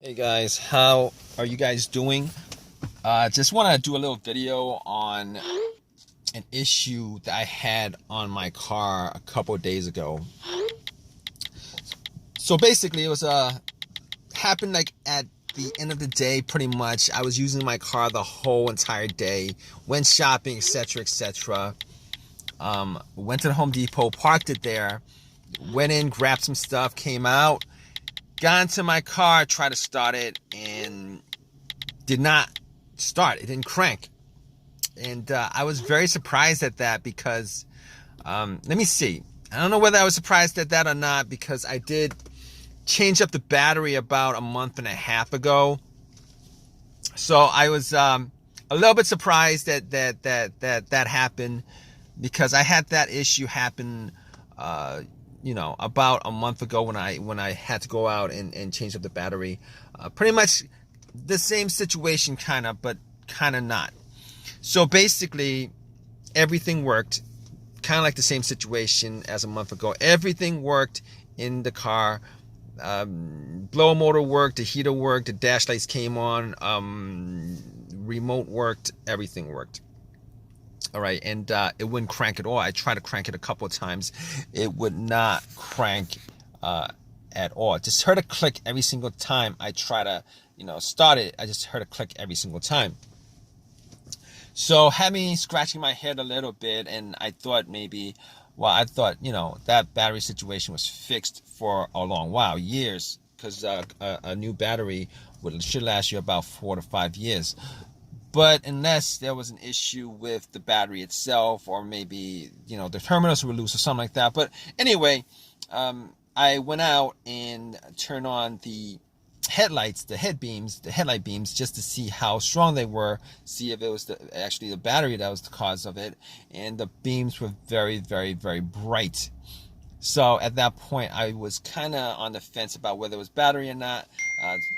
Hey guys, how are you guys doing? Just want to do a little video on an issue that I had on my car a couple of days ago. So basically, it was happened like at the end of the day. Pretty much, I was using my car the whole entire day, went shopping, etc., etc. Went to the Home Depot, parked it there, went in, grabbed some stuff, came out, got into my car, tried to start it, and did not start. It didn't crank. And I was very surprised at that because, let me see. I don't know whether I was surprised at that or not because I did change up the battery about a month and a half ago. So I was a little bit surprised that happened because I had that issue happen, about a month ago when I had to go out and change up the battery. Pretty much the same situation, kind of, but kind of not. So basically, everything worked, kind of like the same situation as a month ago. Everything worked in the car. Blower motor worked, the heater worked, the dash lights came on, remote worked, everything worked. All right, and it wouldn't crank at all. I tried to crank it a couple of times. It would not crank at all. Just heard a click every single time I try to, start it. I just heard a click every single time. So had me scratching my head a little bit, and I thought maybe, that battery situation was fixed for a long while, years, because a new battery should last you about 4 to 5 years. But unless there was an issue with the battery itself, or maybe, the terminals were loose or something like that. But anyway, I went out and turned on the headlights, the headlight beams, just to see how strong they were, see if it was actually the battery that was the cause of it. And the beams were very, very, very bright. So at that point, I was kind of on the fence about whether it was battery or not.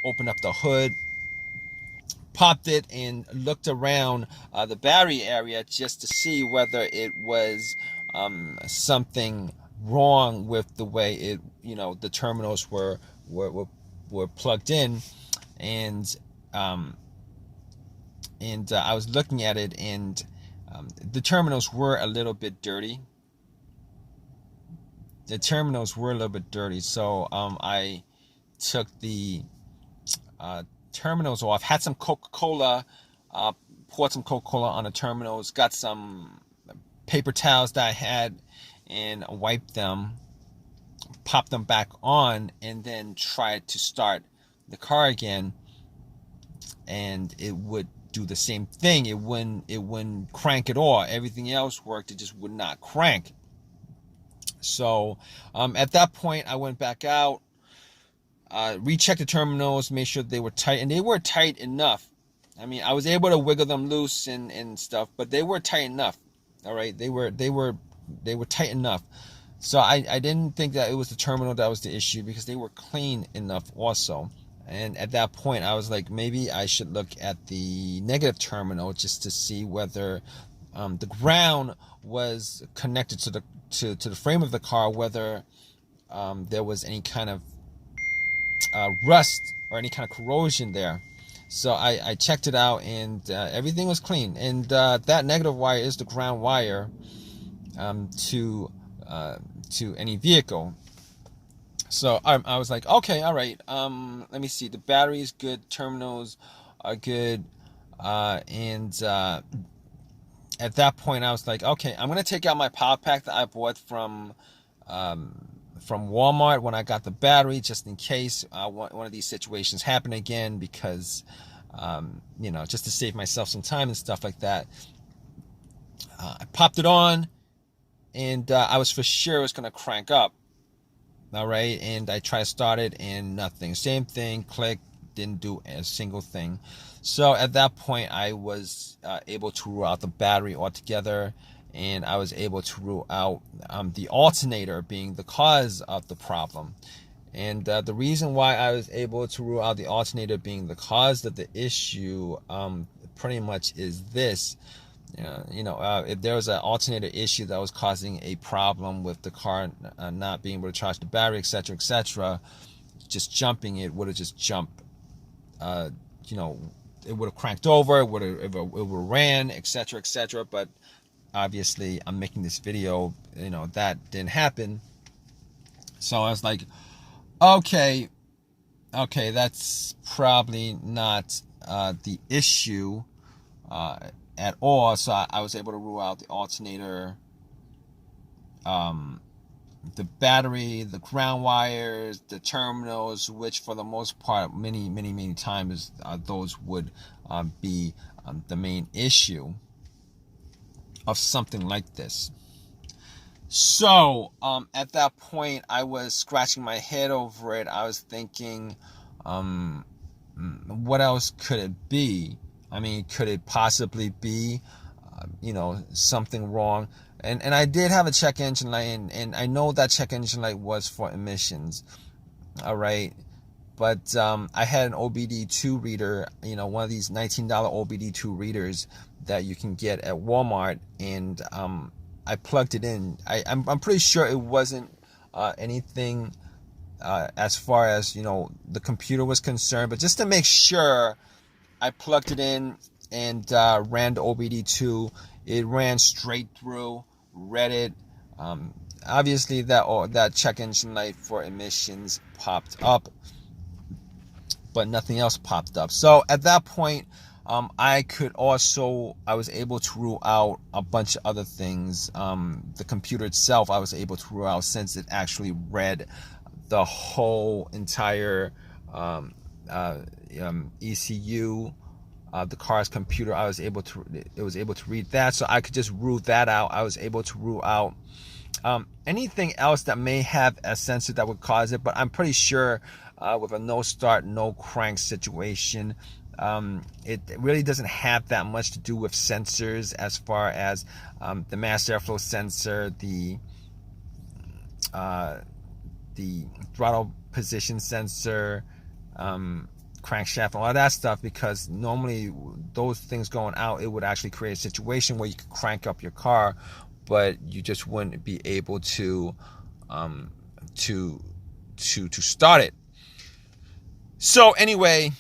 Opened up the hood, popped it, and looked around the battery area just to see whether it was something wrong with the way it, the terminals were plugged in. And I was looking at it, and the terminals were a little bit dirty. So I took the terminals off, had some Coca-Cola, poured some Coca-Cola on the terminals, got some paper towels that I had, and wiped them, popped them back on, and then tried to start the car again, and it would do the same thing. It wouldn't crank at all. Everything else worked, it just would not crank. So at that point, I went back out, rechecked the terminals, made sure they were tight, and they were tight enough. I mean, I was able to wiggle them loose and stuff, but they were tight enough. All right, they were tight enough. So I didn't think that it was the terminal that was the issue, because they were clean enough also. And at that point, I was like, maybe I should look at the negative terminal just to see whether the ground was connected to the frame of the car, whether there was any kind of rust or any kind of corrosion there. So I checked it out, and everything was clean. And that negative wire is the ground wire to any vehicle. So I was like, okay, all right. Let me see. The battery is good. Terminals are good. And at that point, I was like, okay, I'm gonna take out my power pack that I bought from Walmart when I got the battery, just in case one of these situations happen again, because just to save myself some time and stuff like that. I popped it on, and I was for sure it was gonna crank up. All right, and I tried to start it, and nothing. Same thing, click, didn't do a single thing. So at that point, I was able to rule out the battery altogether, and I was able to rule out the alternator being the cause of the problem. And the reason why I was able to rule out the alternator being the cause of the issue pretty much is this. If there was an alternator issue that was causing a problem with the car not being able to charge the battery, etc., etc., just jumping it would have just jumped you know, it would have cranked over, it would have ran, etc., etc. But obviously, I'm making this video, you know, that didn't happen. So I was like, okay, that's probably not the issue at all. So I was able to rule out the alternator, the battery, the ground wires, the terminals, which for the most part, many times, those would be the main issue of something like this. So at that point, I was scratching my head over it. I was thinking, what else could it be? I mean, could it possibly be, you know, something wrong? And I did have a check engine light, and I know that check engine light was for emissions, all right? But I had an OBD2 reader, you know, one of these $19 OBD2 readers that you can get at Walmart, and I plugged it in. I'm pretty sure it wasn't anything as far as, you know, the computer was concerned, but just to make sure, I plugged it in and ran the OBD2. It ran straight through, read it. Obviously, that check engine light for emissions popped up, but nothing else popped up. So at that point, I was able to rule out a bunch of other things. The computer itself, I was able to rule out, since it actually read the whole entire ECU, the car's computer. It was able to read that, so I could just rule that out. I was able to rule out anything else that may have a sensor that would cause it, but I'm pretty sure with a no start, no crank situation, it really doesn't have that much to do with sensors, as far as the mass airflow sensor, the throttle position sensor, crankshaft, and all that stuff, because normally those things going out, it would actually create a situation where you could crank up your car, but you just wouldn't be able to start it. So anyway,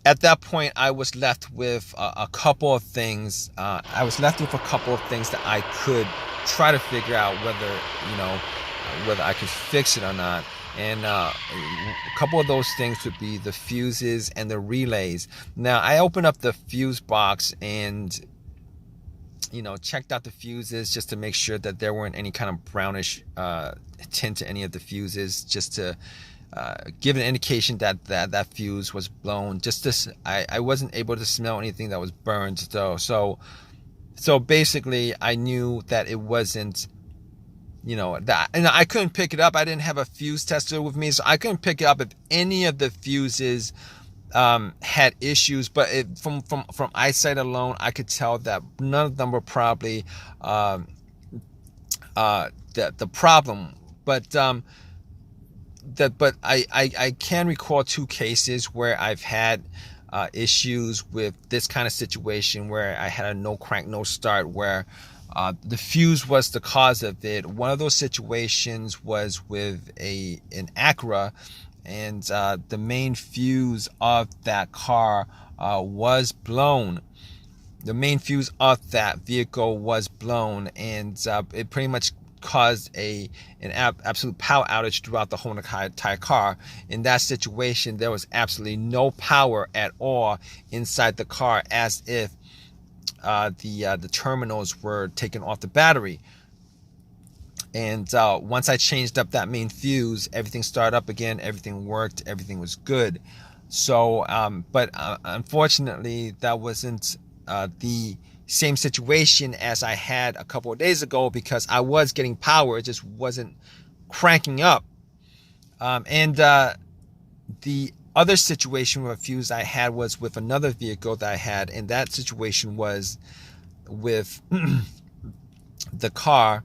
at that point, I was left with a couple of things. that I could try to figure out whether I could fix it or not. And a couple of those things would be the fuses and the relays. Now, I opened up the fuse box and, you know, checked out the fuses just to make sure that there weren't any kind of brownish tint to any of the fuses, just to give an indication that fuse was blown. I wasn't able to smell anything that was burned, though. So basically, I knew that it wasn't, you know, that, and I couldn't pick it up. I didn't have a fuse tester with me, so I couldn't pick it up if any of the fuses had issues. But from eyesight alone, I could tell that none of them were probably the problem. But I can recall two cases where I've had issues with this kind of situation, where I had a no crank, no start, where the fuse was the cause of it. One of those situations was with an Acura, and the main fuse of that car was blown. The main fuse of that vehicle was blown, and it pretty much caused an absolute power outage throughout the whole entire car. In that situation, there was absolutely no power at all inside the car, as if the terminals were taken off the battery. And once I changed up that main fuse, everything started up again, everything worked, everything was good. So but unfortunately, that wasn't the same situation as I had a couple of days ago, because I was getting power, it just wasn't cranking up. And the other situation with a fuse I had was with another vehicle that I had, and that situation was with the car,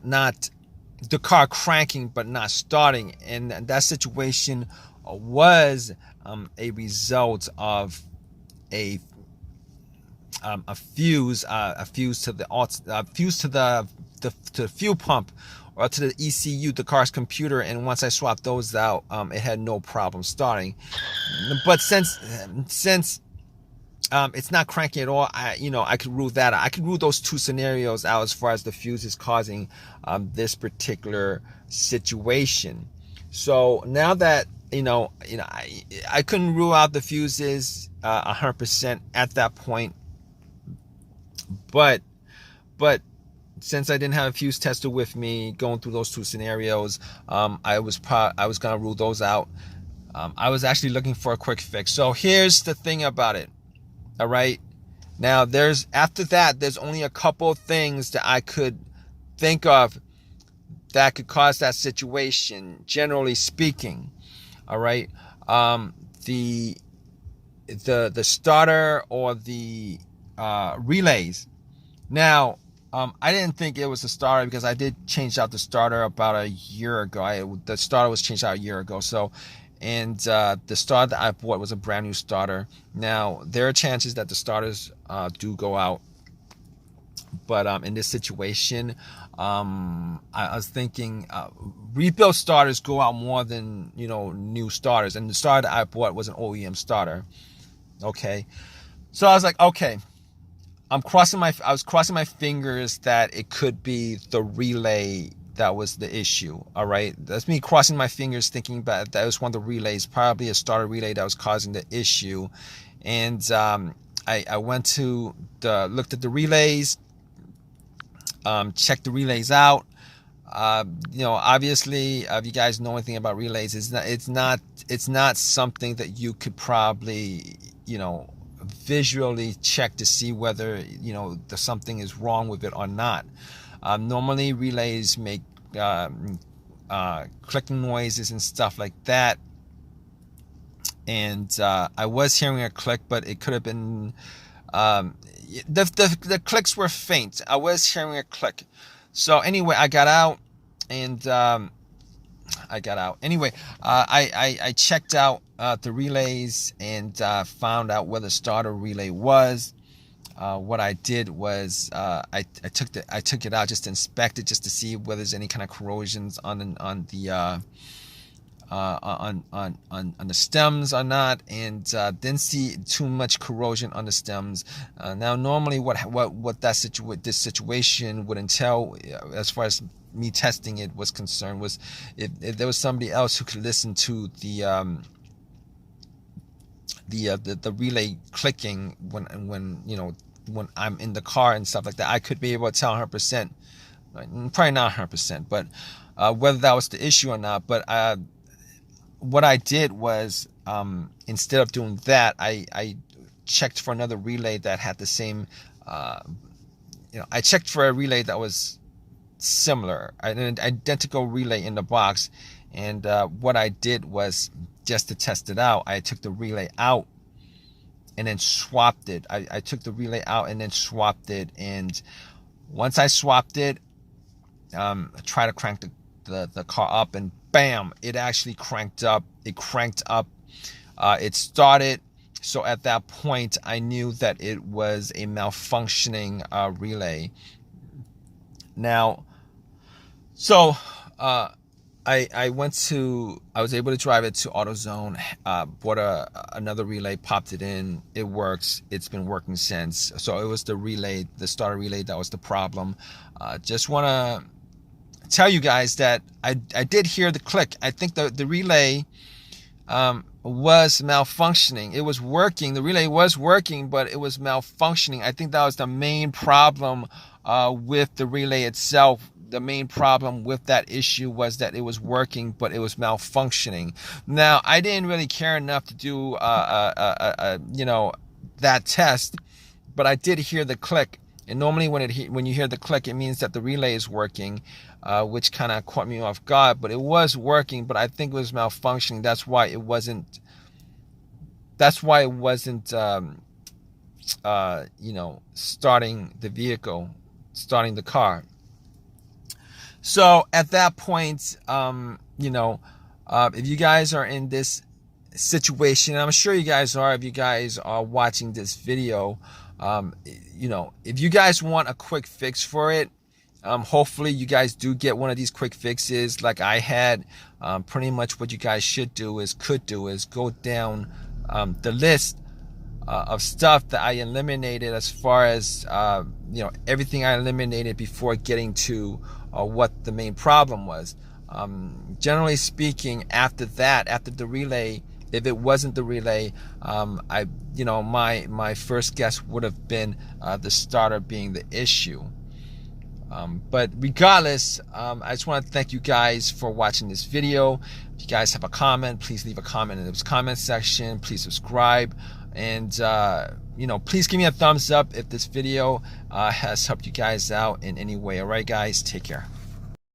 not the car cranking but not starting, and that situation was a result of a fuse to the fuel pump or to the ECU, the car's computer, and once I swapped those out, it had no problem starting. But since it's not cranking at all, I could rule that out. I could rule those two scenarios out as far as the fuses causing this particular situation. So now that I couldn't rule out the fuses 100% at that point, but since I didn't have a fuse tester with me going through those two scenarios, I was gonna rule those out. I was actually looking for a quick fix. So here's the thing about it. All right. Now after that, there's only a couple of things that I could think of that could cause that situation, generally speaking. All right. The starter or the relays. Now, I didn't think it was the starter because I did change out the starter about a year ago. The starter was changed out a year ago. So, and the starter that I bought was a brand new starter. Now, there are chances that the starters do go out. But in this situation, I was thinking rebuilt starters go out more than new starters. And the starter that I bought was an OEM starter. Okay. So I was like, okay. I was crossing my fingers that it could be the relay that was the issue. All right. That's me crossing my fingers thinking about that was one of the relays, probably a starter relay that was causing the issue. And I went to looked at the relays, checked the relays out. Obviously, if you guys know anything about relays, it's not something that you could probably, visually check to see whether something is wrong with it or not. Normally relays make clicking noises and stuff like that, and I was hearing a click, but it could have been the clicks were faint. I was hearing a click. So anyway, I got out and Anyway, I checked out the relays and found out where the starter relay was. What I did was I took it out just to inspect it, just to see whether there's any kind of corrosions on the stems or not, and didn't see too much corrosion on the stems. Now, normally, what this situation would entail, as far as me testing it was concerned, was if there was somebody else who could listen to the relay clicking when I'm in the car and stuff like that, I could be able to tell 100%, probably not 100%, but whether that was the issue or not. But what I did was, instead of doing that, I checked for another relay that had the same, I checked for a relay that was similar, an identical relay in the box. And what I did was, just to test it out, I took the relay out and then swapped it. I took the relay out and then swapped it. And once I swapped it, I tried to crank the car up, and bam, it actually cranked up. It cranked up. It started. So at that point, I knew that it was a malfunctioning relay. Now, so I was able to drive it to AutoZone, bought another relay, popped it in. It works. It's been working since. So it was the starter relay that was the problem. Just want to tell you guys that I did hear the click. I think the relay was malfunctioning. It was working. The relay was working, but it was malfunctioning. I think that was the main problem with the relay itself. The main problem with that issue was that it was working, but it was malfunctioning. Now, I didn't really care enough to do that test, but I did hear the click. And normally when you hear the click, it means that the relay is working, which kind of caught me off guard. But it was working, but I think it was malfunctioning. That's why it wasn't starting the vehicle, starting the car. So at that point, if you guys are in this situation, I'm sure you guys are, if you guys are watching this video, if you guys want a quick fix for it, Hopefully you guys do get one of these quick fixes like I had. Pretty much what you guys could do is go down the list of stuff that I eliminated, as far as everything I eliminated before getting to what the main problem was. Generally speaking, after the relay, if it wasn't the relay, my first guess would have been the starter being the issue. But regardless, I just want to thank you guys for watching this video. If you guys have a comment, please leave a comment in the comment section. Please subscribe, and please give me a thumbs up if this video has helped you guys out in any way. All right, guys, take care.